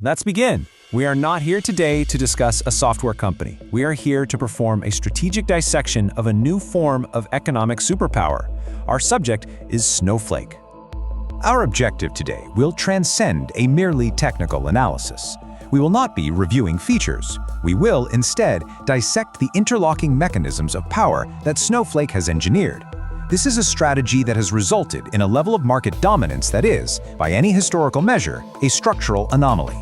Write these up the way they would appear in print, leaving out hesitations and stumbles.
Let's begin. We are not here today to discuss a software company. We are here to perform a strategic dissection of a new form of economic superpower. Our subject is Snowflake. Our objective today will transcend a merely technical analysis. We will not be reviewing features. We will instead dissect the interlocking mechanisms of power that Snowflake has engineered. This is a strategy that has resulted in a level of market dominance that is, by any historical measure, a structural anomaly.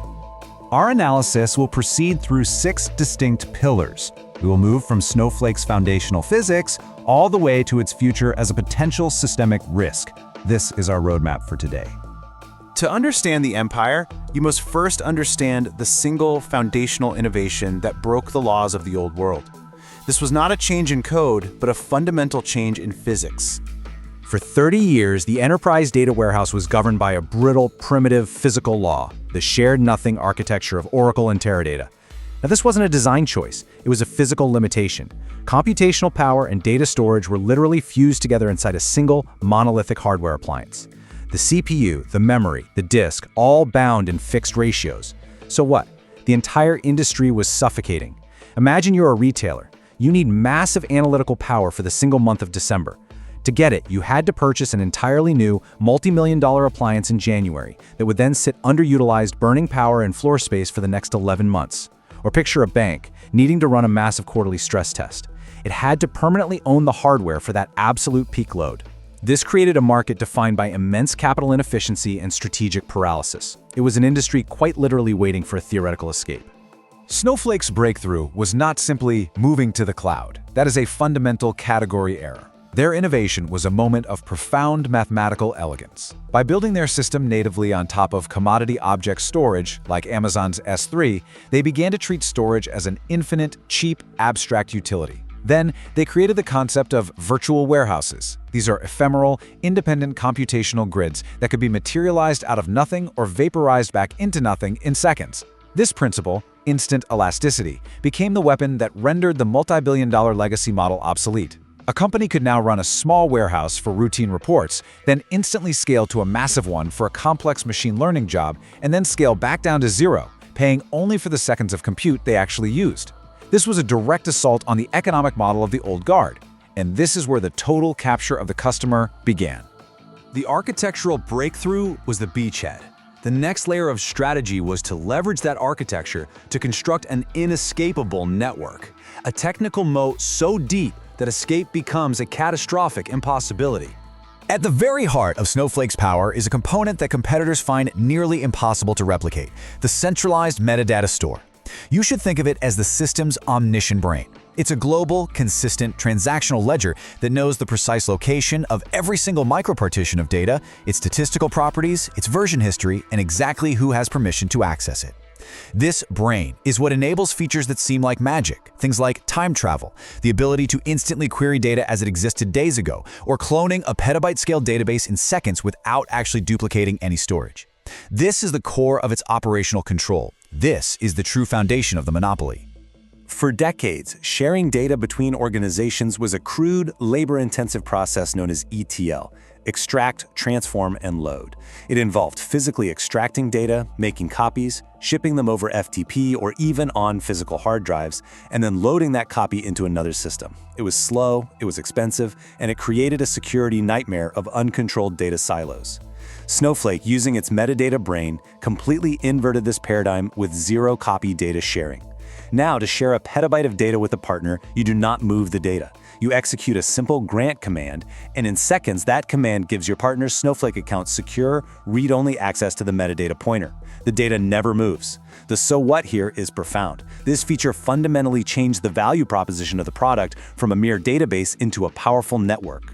Our analysis will proceed through 6 distinct pillars. We will move from Snowflake's foundational physics all the way to its future as a potential systemic risk. This is our roadmap for today. To understand the empire, you must first understand the single foundational innovation that broke the laws of the old world. This was not a change in code, but a fundamental change in physics. For 30 years, the enterprise data warehouse was governed by a brittle, primitive physical law, the shared nothing architecture of Oracle and Teradata. Now, this wasn't a design choice, it was a physical limitation. Computational power and data storage were literally fused together inside a single, monolithic hardware appliance. The CPU, the memory, the disk, all bound in fixed ratios. So what? The entire industry was suffocating. Imagine you're a retailer. You need massive analytical power for the single month of December. To get it, you had to purchase an entirely new, multi-million-dollar appliance in January that would then sit underutilized, burning power and floor space for the next 11 months. Or picture a bank needing to run a massive quarterly stress test. It had to permanently own the hardware for that absolute peak load. This created a market defined by immense capital inefficiency and strategic paralysis. It was an industry quite literally waiting for a theoretical escape. Snowflake's breakthrough was not simply moving to the cloud. That is a fundamental category error. Their innovation was a moment of profound mathematical elegance. By building their system natively on top of commodity object storage, like Amazon's S3, they began to treat storage as an infinite, cheap, abstract utility. Then, they created the concept of virtual warehouses. These are ephemeral, independent computational grids that could be materialized out of nothing or vaporized back into nothing in seconds. This principle, instant elasticity, became the weapon that rendered the multi-billion-dollar legacy model obsolete. A company could now run a small warehouse for routine reports, then instantly scale to a massive one for a complex machine learning job, and then scale back down to zero, paying only for the seconds of compute they actually used. This was a direct assault on the economic model of the old guard, and this is where the total capture of the customer began. The architectural breakthrough was the beachhead. The next layer of strategy was to leverage that architecture to construct an inescapable network, a technical moat so deep that escape becomes a catastrophic impossibility. At the very heart of Snowflake's power is a component that competitors find nearly impossible to replicate: the centralized metadata store. You should think of it as the system's omniscient brain. It's a global, consistent, transactional ledger that knows the precise location of every single micropartition of data, its statistical properties, its version history, and exactly who has permission to access it. This brain is what enables features that seem like magic, things like time travel, the ability to instantly query data as it existed days ago, or cloning a petabyte-scale database in seconds without actually duplicating any storage. This is the core of its operational control. This is the true foundation of the monopoly. For decades, sharing data between organizations was a crude, labor-intensive process known as ETL: extract, transform, and load. It involved physically extracting data, making copies, shipping them over FTP or even on physical hard drives, and then loading that copy into another system. It was slow, it was expensive, and it created a security nightmare of uncontrolled data silos. Snowflake, using its metadata brain, completely inverted this paradigm with zero-copy data sharing. Now, to share a petabyte of data with a partner, you do not move the data. You execute a simple grant command, and in seconds, that command gives your partner's Snowflake account secure, read-only access to the metadata pointer. The data never moves. The so what here is profound. This feature fundamentally changed the value proposition of the product from a mere database into a powerful network.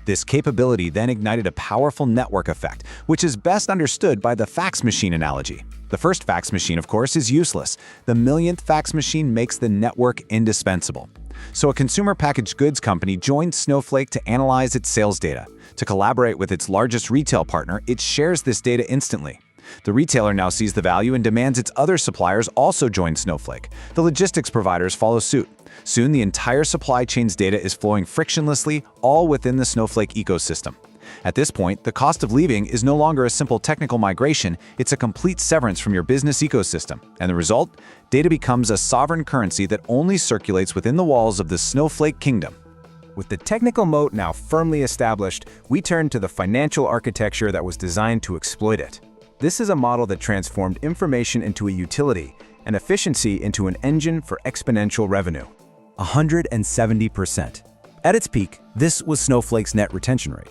This capability then ignited a powerful network effect, which is best understood by the fax machine analogy. The first fax machine, of course, is useless. The millionth fax machine makes the network indispensable. So a consumer packaged goods company joined Snowflake to analyze its sales data. To collaborate with its largest retail partner, it shares this data instantly. The retailer now sees the value and demands its other suppliers also join Snowflake. The logistics providers follow suit. Soon, the entire supply chain's data is flowing frictionlessly, all within the Snowflake ecosystem. At this point, the cost of leaving is no longer a simple technical migration, it's a complete severance from your business ecosystem. And the result? Data becomes a sovereign currency that only circulates within the walls of the Snowflake kingdom. With the technical moat now firmly established, we turn to the financial architecture that was designed to exploit it. This is a model that transformed information into a utility and efficiency into an engine for exponential revenue. 170%. At its peak, this was Snowflake's net retention rate.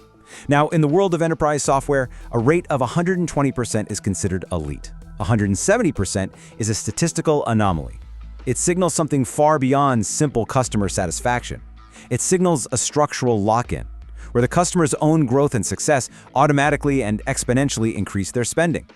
Now, in the world of enterprise software, a rate of 120% is considered elite. 170% is a statistical anomaly. It signals something far beyond simple customer satisfaction. It signals a structural lock-in, where the customer's own growth and success automatically and exponentially increase their spending.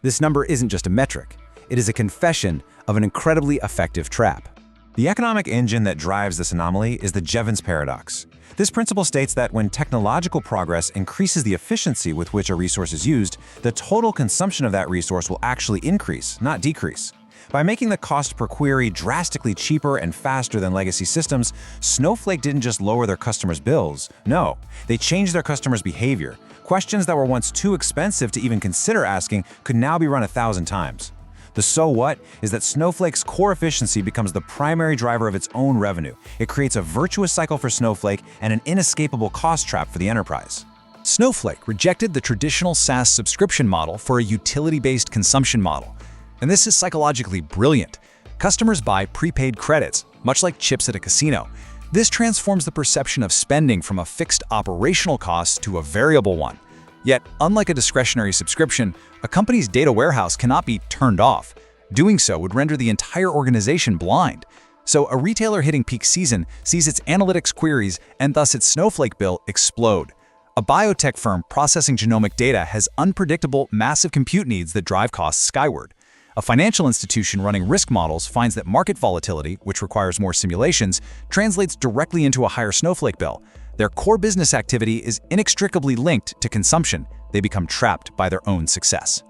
This number isn't just a metric. It is a confession of an incredibly effective trap. The economic engine that drives this anomaly is the Jevons Paradox. This principle states that when technological progress increases the efficiency with which a resource is used, the total consumption of that resource will actually increase, not decrease. By making the cost per query drastically cheaper and faster than legacy systems, Snowflake didn't just lower their customers' bills. No, they changed their customers' behavior. Questions that were once too expensive to even consider asking could now be run 1,000 times. The so what is that Snowflake's core efficiency becomes the primary driver of its own revenue. It creates a virtuous cycle for Snowflake and an inescapable cost trap for the enterprise. Snowflake rejected the traditional SaaS subscription model for a utility-based consumption model. And this is psychologically brilliant. Customers buy prepaid credits, much like chips at a casino. This transforms the perception of spending from a fixed operational cost to a variable one. Yet, unlike a discretionary subscription, a company's data warehouse cannot be turned off. Doing so would render the entire organization blind. So a retailer hitting peak season sees its analytics queries and thus its Snowflake bill explode. A biotech firm processing genomic data has unpredictable, massive compute needs that drive costs skyward. A financial institution running risk models finds that market volatility, which requires more simulations, translates directly into a higher Snowflake bill. Their core business activity is inextricably linked to consumption. They become trapped by their own success.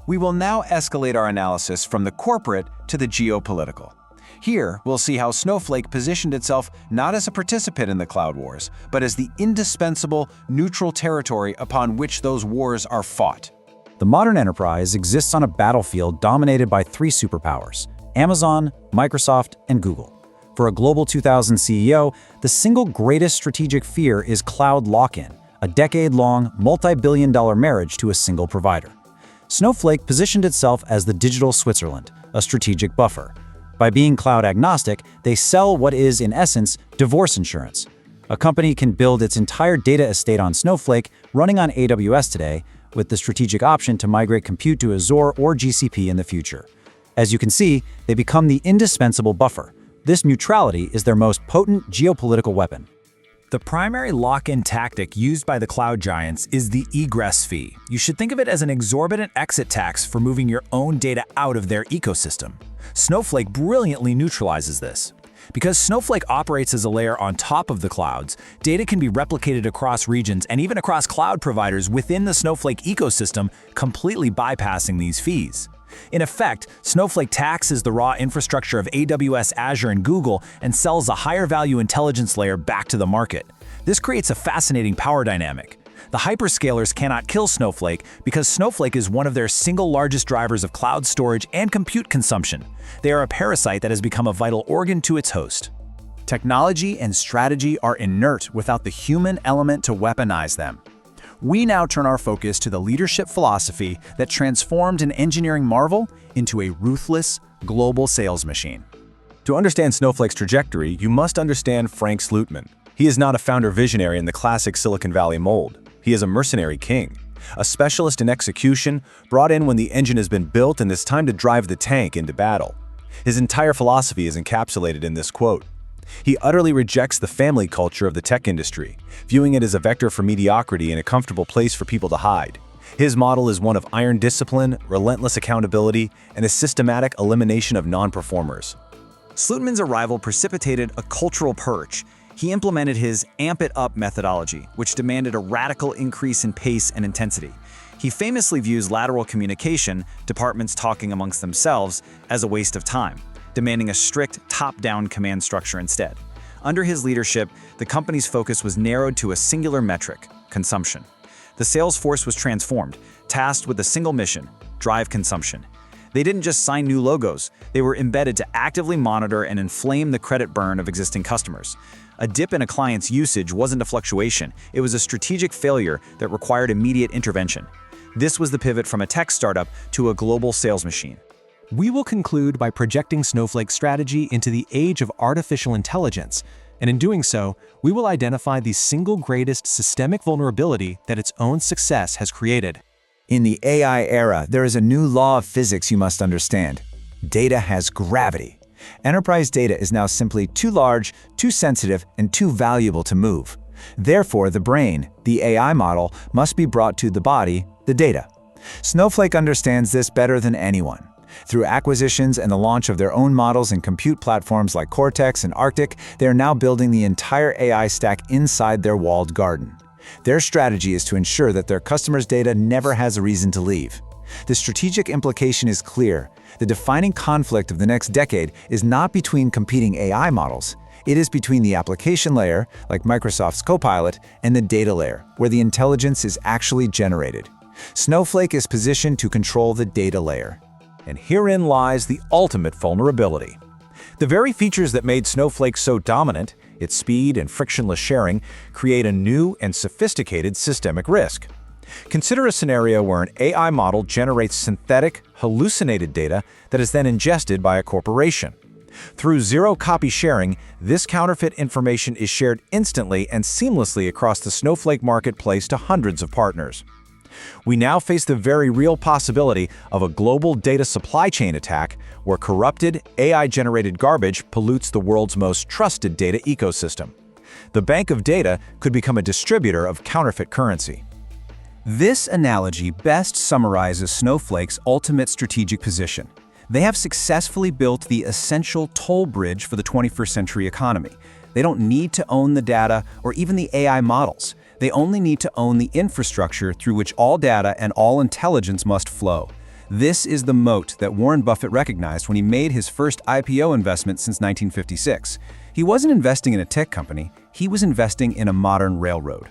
We will now escalate our analysis from the corporate to the geopolitical. Here, we'll see how Snowflake positioned itself not as a participant in the cloud wars, but as the indispensable, neutral territory upon which those wars are fought. The modern enterprise exists on a battlefield dominated by three superpowers: Amazon, Microsoft, and Google. For a Global 2000 CEO, the single greatest strategic fear is cloud lock-in, a decade-long, multi-billion-dollar marriage to a single provider. Snowflake positioned itself as the digital Switzerland, a strategic buffer. By being cloud agnostic, they sell what is, in essence, divorce insurance. A company can build its entire data estate on Snowflake running on AWS today, with the strategic option to migrate compute to Azure or GCP in the future. As you can see, they become the indispensable buffer. This neutrality is their most potent geopolitical weapon. The primary lock-in tactic used by the cloud giants is the egress fee. You should think of it as an exorbitant exit tax for moving your own data out of their ecosystem. Snowflake brilliantly neutralizes this. Because Snowflake operates as a layer on top of the clouds, data can be replicated across regions and even across cloud providers within the Snowflake ecosystem, completely bypassing these fees. In effect, Snowflake taxes the raw infrastructure of AWS, Azure, and Google and sells a higher value intelligence layer back to the market. This creates a fascinating power dynamic. The hyperscalers cannot kill Snowflake because Snowflake is one of their single largest drivers of cloud storage and compute consumption. They are a parasite that has become a vital organ to its host. Technology and strategy are inert without the human element to weaponize them. We now turn our focus to the leadership philosophy that transformed an engineering marvel into a ruthless, global sales machine. To understand Snowflake's trajectory, you must understand Frank Slootman. He is not a founder visionary in the classic Silicon Valley mold. He is a mercenary king, a specialist in execution, brought in when the engine has been built and it's time to drive the tank into battle. His entire philosophy is encapsulated in this quote. He utterly rejects the family culture of the tech industry, viewing it as a vector for mediocrity and a comfortable place for people to hide. His model is one of iron discipline, relentless accountability, and a systematic elimination of non-performers. Slootman's arrival precipitated a cultural purge. He implemented his amp it up methodology, which demanded a radical increase in pace and intensity. He famously views lateral communication, departments talking amongst themselves, as a waste of time, demanding a strict top-down command structure instead. Under his leadership, the company's focus was narrowed to a singular metric: consumption. The sales force was transformed, tasked with a single mission: drive consumption. They didn't just sign new logos, they were embedded to actively monitor and inflame the credit burn of existing customers. A dip in a client's usage wasn't a fluctuation, it was a strategic failure that required immediate intervention. This was the pivot from a tech startup to a global sales machine. We will conclude by projecting Snowflake's strategy into the age of artificial intelligence, and in doing so, we will identify the single greatest systemic vulnerability that its own success has created. In the AI era, there is a new law of physics you must understand. Data has gravity. Enterprise data is now simply too large, too sensitive, and too valuable to move. Therefore, the brain, the AI model, must be brought to the body, the data. Snowflake understands this better than anyone. Through acquisitions and the launch of their own models and compute platforms like Cortex and Arctic, they are now building the entire AI stack inside their walled garden. Their strategy is to ensure that their customers' data never has a reason to leave. The strategic implication is clear. The defining conflict of the next decade is not between competing AI models. It is between the application layer, like Microsoft's Copilot, and the data layer, where the intelligence is actually generated. Snowflake is positioned to control the data layer. And herein lies the ultimate vulnerability. The very features that made Snowflake so dominant, its speed and frictionless sharing, create a new and sophisticated systemic risk. Consider a scenario where an AI model generates synthetic, hallucinated data that is then ingested by a corporation. Through zero-copy sharing, this counterfeit information is shared instantly and seamlessly across the Snowflake marketplace to hundreds of partners. We now face the very real possibility of a global data supply chain attack where corrupted, AI-generated garbage pollutes the world's most trusted data ecosystem. The bank of data could become a distributor of counterfeit currency. This analogy best summarizes Snowflake's ultimate strategic position. They have successfully built the essential toll bridge for the 21st century economy. They don't need to own the data or even the AI models. They only need to own the infrastructure through which all data and all intelligence must flow. This is the moat that Warren Buffett recognized when he made his first IPO investment since 1956. He wasn't investing in a tech company, he was investing in a modern railroad.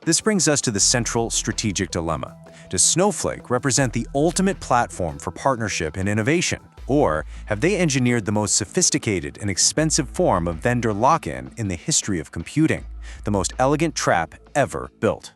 This brings us to the central strategic dilemma. Does Snowflake represent the ultimate platform for partnership and innovation? Or have they engineered the most sophisticated and expensive form of vendor lock-in in the history of computing, the most elegant trap ever built?